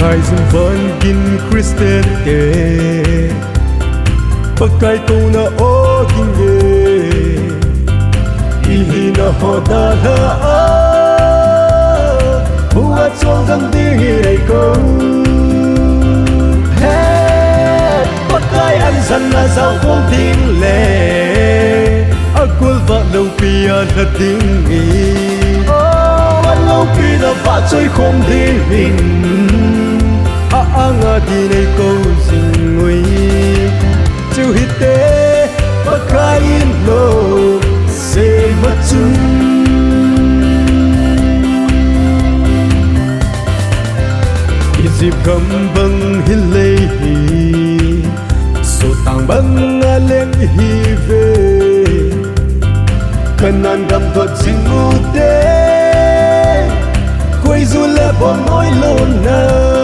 hai zum van gin Christian ke pakai tu na o gin ye ihi na hoda la a buat chong gam ding ai ko he pakai an san na sao phong ting le akul va lâu pia la ding i lâu pi na va chơi không đi mình nga đi này câu dình nguy chiều hít tế bắc khai in lô sẽ mất chung dịp cầm băng hi lê hi số tàng băng nga lên hi về cần ăn đầm thuật xin ngu tế quay du lệ bỏ mối lộn nơ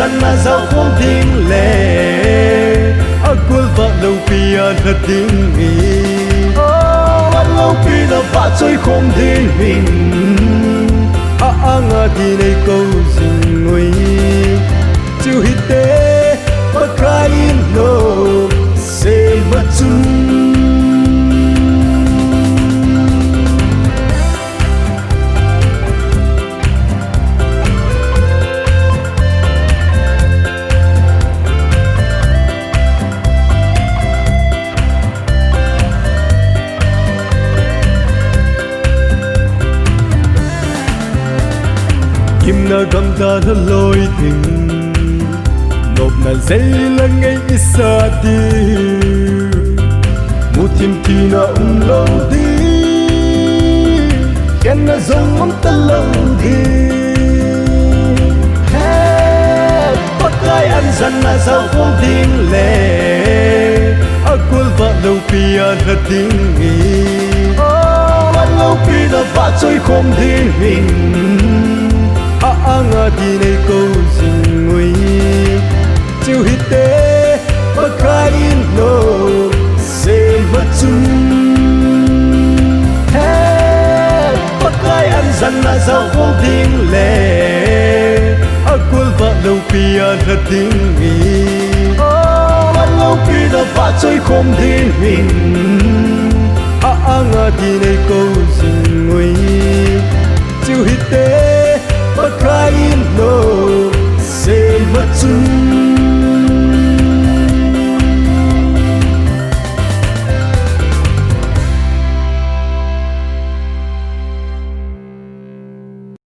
dân mà giàu không tiếng lệ akul va lâu pia là tiếng ý lâu pia là va chơi không đi mình nga đi này câu dình nguy chiều hít tế bắc khai in lô sẽ mất chung kim na gam ta na lôi tình nộp na dây là ngay isa đi mu tim ti na lâu đi khen na giống mong ta lâu đi bắt ai ăn dân na sao không tiếng lệ akul va lâu pia là tiếng ý lâu pia là va chơi không đi mình nga đi này câu dình nguy chiều hít tế bắc khai in lô sẽ mất chung bắc khai ăn dân là giàu không tiếng lệ akul va lâu pia là tiếng ý lâu pia là va chơi không đi mình nga đi này